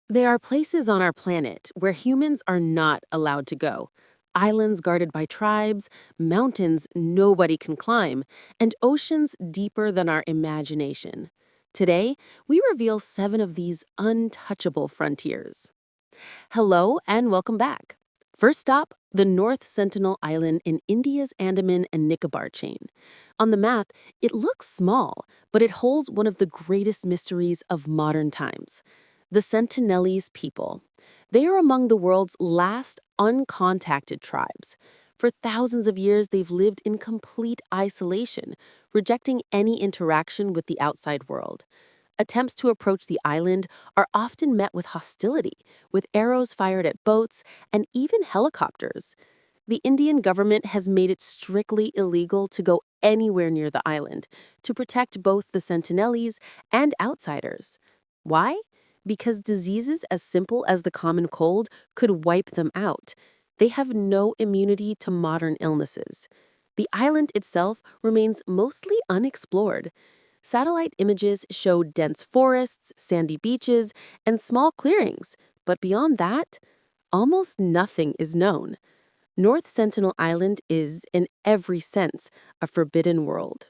There are places on our planet where humans are not allowed to go. Islands guarded by tribes, mountains nobody can climb, and oceans deeper than our imagination. Today, we reveal 7 of these untouchable frontiers. Hello and welcome back. First stop, the North Sentinel Island in India's Andaman and Nicobar chain. On the map, it looks small, but it holds one of the greatest mysteries of modern times. The Sentinelese people. They are among the world's last uncontacted tribes. For thousands of years, they've lived in complete isolation, rejecting any interaction with the outside world. Attempts to approach the island are often met with hostility, with arrows fired at boats and even helicopters. The Indian government has made it strictly illegal to go anywhere near the island to protect both the Sentinelese and outsiders. Why? Because diseases as simple as the common cold could wipe them out. They have no immunity to modern illnesses. The island itself remains mostly unexplored. Satellite images show dense forests, sandy beaches, and small clearings, but beyond that, almost nothing is known. North Sentinel Island is, in every sense, a forbidden world.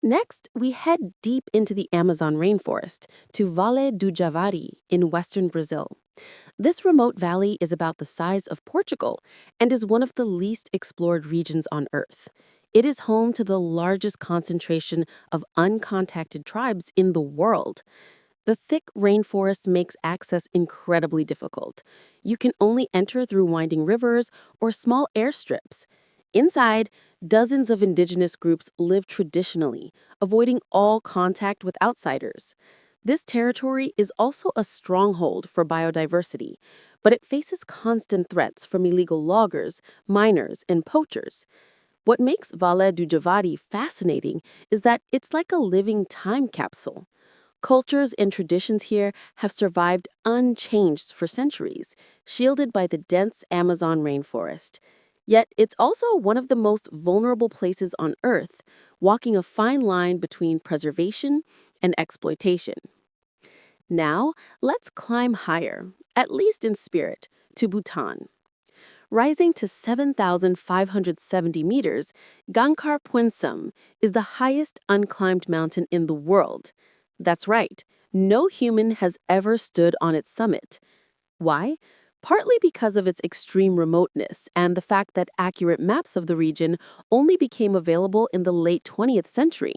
Next, we head deep into the Amazon rainforest to Vale do Javari in western Brazil. This remote valley is about the size of Portugal and is one of the least explored regions on Earth. It is home to the largest concentration of uncontacted tribes in the world. The thick rainforest makes access incredibly difficult. You can only enter through winding rivers or small airstrips. Inside, dozens of indigenous groups live traditionally, avoiding all contact with outsiders. This territory is also a stronghold for biodiversity, but it faces constant threats from illegal loggers, miners, and poachers. What makes Vale do Javari fascinating is that it's like a living time capsule. Cultures and traditions here have survived unchanged for centuries, shielded by the dense Amazon rainforest. Yet it's also one of the most vulnerable places on Earth, walking a fine line between preservation and exploitation. Now, let's climb higher, at least in spirit, to Bhutan. Rising to 7,570 meters, Gangkhar Puensum is the highest unclimbed mountain in the world. That's right, no human has ever stood on its summit. Why? Partly because of its extreme remoteness and the fact that accurate maps of the region only became available in the late 20th century.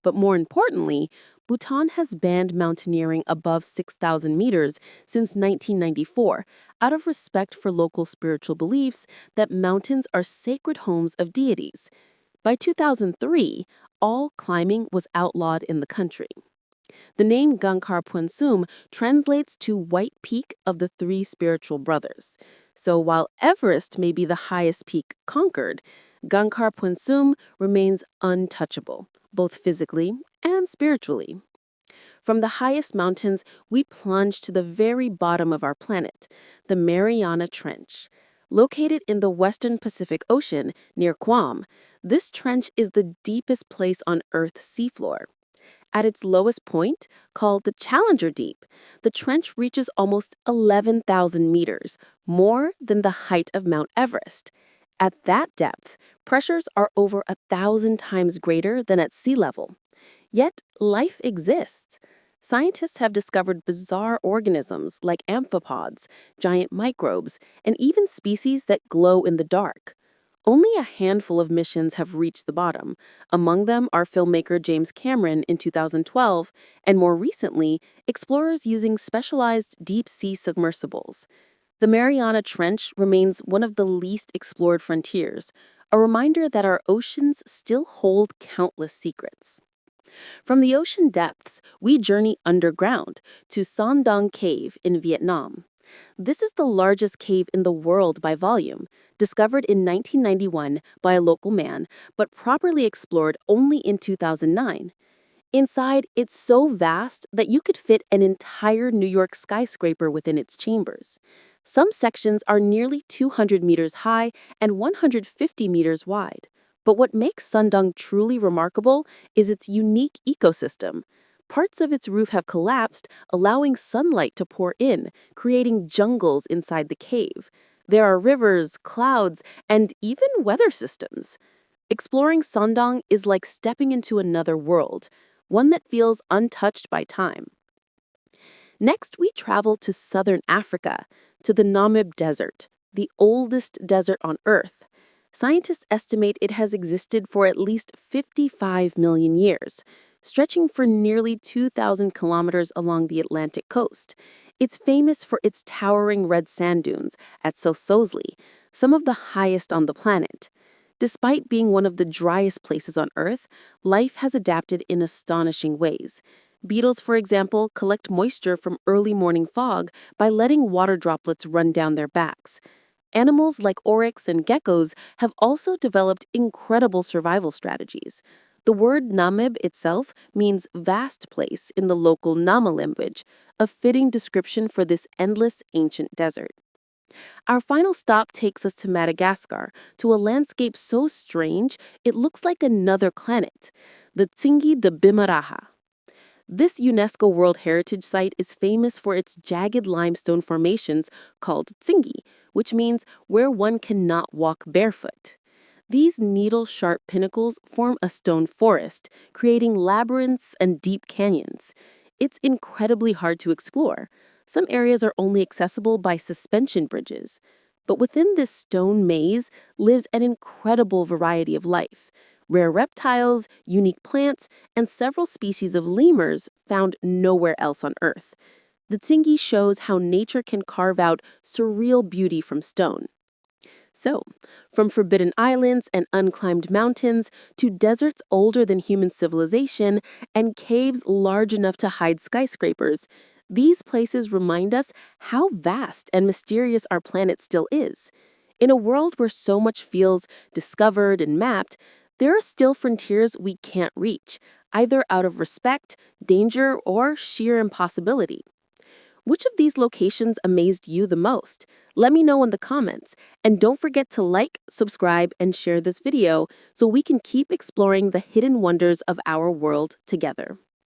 But more importantly, Bhutan has banned mountaineering above 6,000 meters since 1994 out of respect for local spiritual beliefs that mountains are sacred homes of deities. By 2003, all climbing was outlawed in the country. The name Gangkhar Puensum translates to White Peak of the Three Spiritual Brothers. So while Everest may be the highest peak conquered, Gangkhar Puensum remains untouchable, both physically and spiritually. From the highest mountains, we plunge to the very bottom of our planet, the Mariana Trench. Located in the western Pacific Ocean near Guam, this trench is the deepest place on Earth's seafloor. At its lowest point, called the Challenger Deep, the trench reaches almost 11,000 meters, more than the height of Mount Everest. At that depth, pressures are over 1,000 times greater than at sea level. Yet, life exists. Scientists have discovered bizarre organisms like amphipods, giant microbes, and even species that glow in the dark. Only a handful of missions have reached the bottom. Among them are filmmaker James Cameron in 2012, and more recently, explorers using specialized deep-sea submersibles. The Mariana Trench remains one of the least explored frontiers, a reminder that our oceans still hold countless secrets. From the ocean depths, we journey underground to Sơn Đoòng Cave in Vietnam. This is the largest cave in the world by volume, discovered in 1991 by a local man, but properly explored only in 2009. Inside, it's so vast that you could fit an entire New York skyscraper within its chambers. Some sections are nearly 200 meters high and 150 meters wide. But what makes Sơn Đoòng truly remarkable is its unique ecosystem. Parts of its roof have collapsed, allowing sunlight to pour in, creating jungles inside the cave. There are rivers, clouds, and even weather systems. Exploring Sơn Đoòng is like stepping into another world, one that feels untouched by time. Next, we travel to southern Africa, to the Namib Desert, the oldest desert on Earth. Scientists estimate it has existed for at least 55 million years, stretching for nearly 2,000 kilometers along the Atlantic coast. It's famous for its towering red sand dunes at Sosoli, some of the highest on the planet. Despite being one of the driest places on Earth, life has adapted in astonishing ways. Beetles, for example, collect moisture from early morning fog by letting water droplets run down their backs. Animals like oryx and geckos have also developed incredible survival strategies. The word Namib itself means vast place in the local Nama language, a fitting description for this endless ancient desert. Our final stop takes us to Madagascar, to a landscape so strange it looks like another planet, the Tsingy de Bemaraha. This UNESCO World Heritage Site is famous for its jagged limestone formations called Tsingy, which means where one cannot walk barefoot. These needle-sharp pinnacles form a stone forest, creating labyrinths and deep canyons. It's incredibly hard to explore. Some areas are only accessible by suspension bridges. But within this stone maze lives an incredible variety of life. Rare reptiles, unique plants, and several species of lemurs found nowhere else on Earth. The Tsingy shows how nature can carve out surreal beauty from stone. So, from forbidden islands and unclimbed mountains to deserts older than human civilization and caves large enough to hide skyscrapers, these places remind us how vast and mysterious our planet still is. In a world where so much feels discovered and mapped, there are still frontiers we can't reach, either out of respect, danger, or sheer impossibility. Which of these locations amazed you the most? Let me know in the comments. And don't forget to like, subscribe, and share this video so we can keep exploring the hidden wonders of our world together.